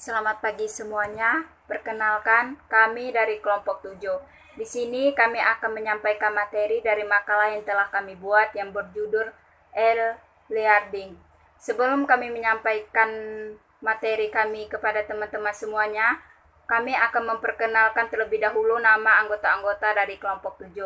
Selamat pagi semuanya. Perkenalkan, kami dari kelompok 7. Di sini kami akan menyampaikan materi dari makalah yang telah kami buat yang berjudul e-learning. Sebelum kami menyampaikan materi kami kepada teman-teman semuanya, kami akan memperkenalkan terlebih dahulu nama anggota-anggota dari kelompok 7.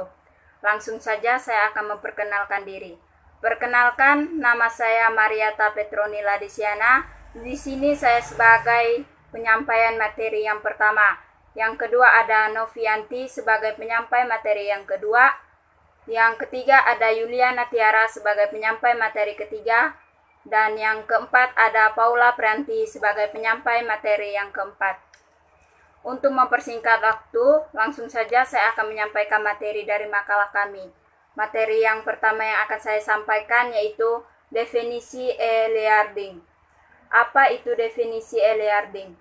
Langsung saja saya akan memperkenalkan diri. Perkenalkan, nama saya Mariata Petroni Ladisiana. Di sini saya sebagai penyampaian materi yang pertama. Yang kedua ada Novianti sebagai penyampai materi yang kedua. Yang ketiga ada Yuliana Tiara sebagai penyampai materi ketiga. Dan yang keempat ada Paula Prianti sebagai penyampai materi yang keempat. Untuk mempersingkat waktu, langsung saja saya akan menyampaikan materi dari makalah kami. Materi yang pertama yang akan saya sampaikan yaitu definisi e-learning. Apa itu definisi e-learning?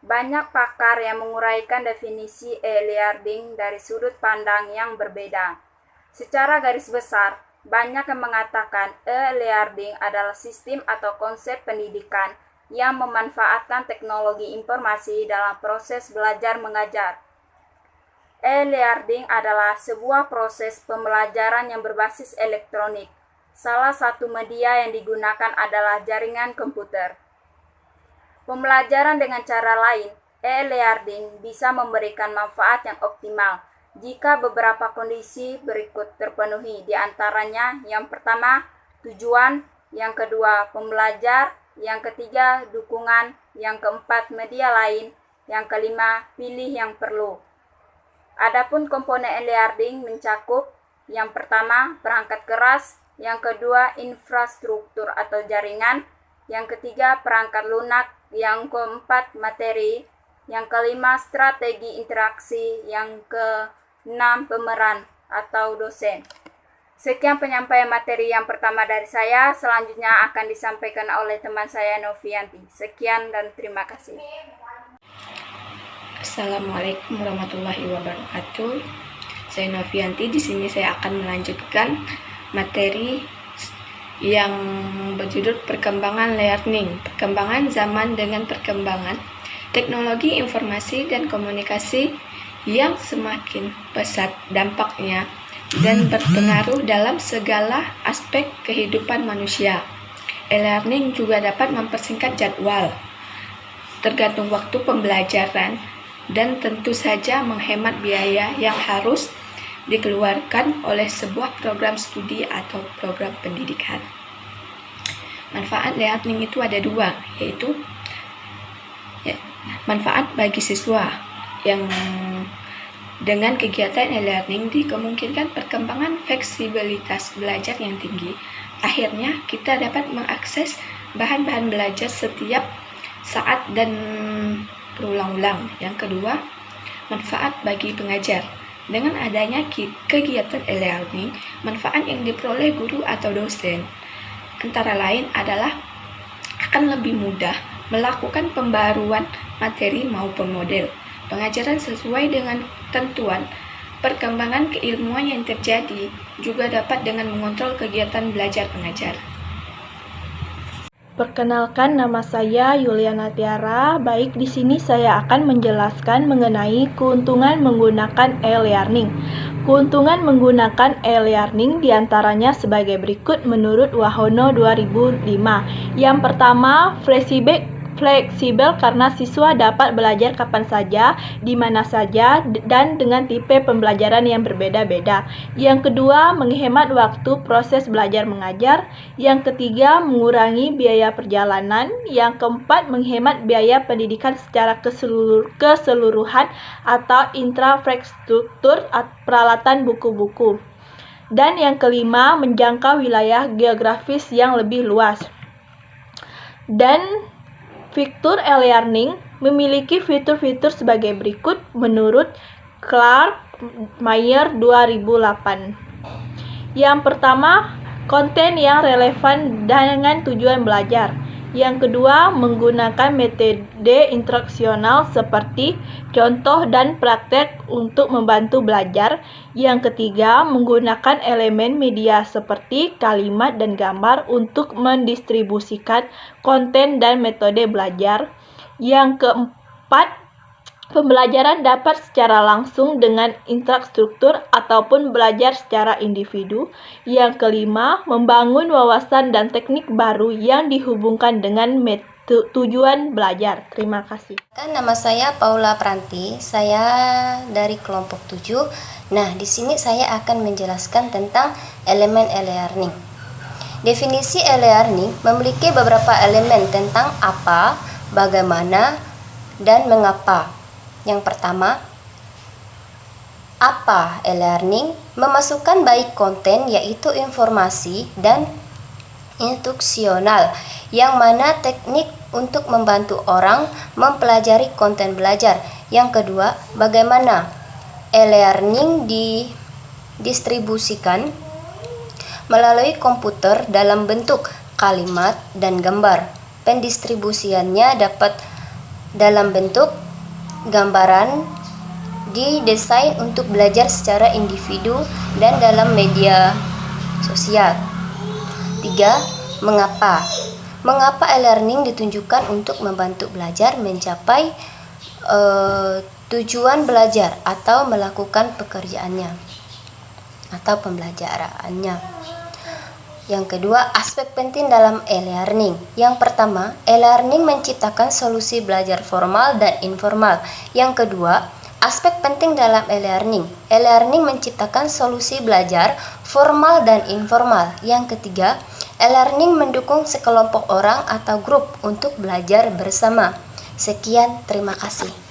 Banyak pakar yang menguraikan definisi e-learning dari sudut pandang yang berbeda. Secara garis besar, banyak yang mengatakan e-learning adalah sistem atau konsep pendidikan yang memanfaatkan teknologi informasi dalam proses belajar mengajar. E-learning adalah sebuah proses pembelajaran yang berbasis elektronik. Salah satu media yang digunakan adalah jaringan komputer. Pembelajaran dengan cara lain, e-learning bisa memberikan manfaat yang optimal jika beberapa kondisi berikut terpenuhi, di antaranya yang pertama, tujuan, yang kedua, pembelajar, yang ketiga, dukungan, yang keempat, media lain, yang kelima, pilih yang perlu. Adapun komponen e-learning mencakup yang pertama, perangkat keras, yang kedua, infrastruktur atau jaringan, yang ketiga, perangkat lunak, yang keempat, materi, yang kelima, strategi interaksi, yang keenam, pemeran atau dosen. Sekian penyampaian materi yang pertama dari saya, selanjutnya akan disampaikan oleh teman saya Novianti. Sekian dan terima kasih. Assalamualaikum warahmatullahi wabarakatuh. Saya Novianti. Di sini saya akan melanjutkan materi yang berjudul perkembangan learning, perkembangan zaman dengan perkembangan teknologi informasi dan komunikasi yang semakin pesat dampaknya dan berpengaruh dalam segala aspek kehidupan manusia. E-learning juga dapat mempersingkat jadwal, tergantung waktu pembelajaran, dan tentu saja menghemat biaya yang harus dikeluarkan oleh sebuah program studi atau program pendidikan. Manfaat learning itu ada dua, yaitu manfaat bagi siswa yang dengan kegiatan e-learning dimungkinkan perkembangan fleksibilitas belajar yang tinggi. Akhirnya kita dapat mengakses bahan-bahan belajar setiap saat dan berulang-ulang. Yang kedua, manfaat bagi pengajar. Dengan adanya kegiatan e-learning, manfaat yang diperoleh guru atau dosen antara lain adalah akan lebih mudah melakukan pembaruan materi maupun model, pengajaran sesuai dengan tentuan, perkembangan keilmuan yang terjadi, juga dapat dengan mengontrol kegiatan belajar mengajar. Perkenalkan, nama saya Yuliana Tiara. Baik, di sini saya akan menjelaskan mengenai keuntungan menggunakan e-learning. Keuntungan menggunakan e-learning diantaranya sebagai berikut menurut Wahono 2005. Yang pertama, fleksibel karena siswa dapat belajar kapan saja, di mana saja, dan dengan tipe pembelajaran yang berbeda-beda. Yang kedua, menghemat waktu proses belajar mengajar. Yang ketiga, mengurangi biaya perjalanan. Yang keempat, menghemat biaya pendidikan secara keseluruhan atau infrastruktur peralatan buku-buku. Dan yang kelima, menjangkau wilayah geografis yang lebih luas. Dan fitur e-learning memiliki fitur-fitur sebagai berikut menurut Clark Mayer 2008. Yang pertama, konten yang relevan dengan tujuan belajar. Yang kedua, menggunakan metode instruksional seperti contoh dan praktek untuk membantu belajar. Yang ketiga, menggunakan elemen media seperti kalimat dan gambar untuk mendistribusikan konten dan metode belajar. Yang keempat, pembelajaran dapat secara langsung dengan infrastruktur ataupun belajar secara individu. Yang kelima, membangun wawasan dan teknik baru yang dihubungkan dengan tujuan belajar. Terima kasih. Nama saya Paula Pranti, saya dari kelompok 7. Nah, di sini saya akan menjelaskan tentang elemen e-learning. Definisi e-learning memiliki beberapa elemen tentang apa, bagaimana, dan mengapa. Yang pertama, apa e-learning? Memasukkan baik konten yaitu informasi dan instruksional, yang mana teknik untuk membantu orang mempelajari konten belajar. Yang kedua, bagaimana e-learning didistribusikan melalui komputer dalam bentuk kalimat dan gambar. Pendistribusiannya dapat dalam bentuk gambaran, didesain untuk belajar secara individu dan dalam media sosial. 3. Mengapa? Mengapa e-learning ditunjukkan untuk membantu belajar mencapai tujuan belajar atau melakukan pekerjaannya atau pembelajarannya. Yang kedua, aspek penting dalam e-learning. Yang pertama, e-learning menciptakan solusi belajar formal dan informal. Yang kedua, aspek penting dalam e-learning. E-learning menciptakan solusi belajar formal dan informal. Yang ketiga, e-learning mendukung sekelompok orang atau grup untuk belajar bersama. Sekian, terima kasih.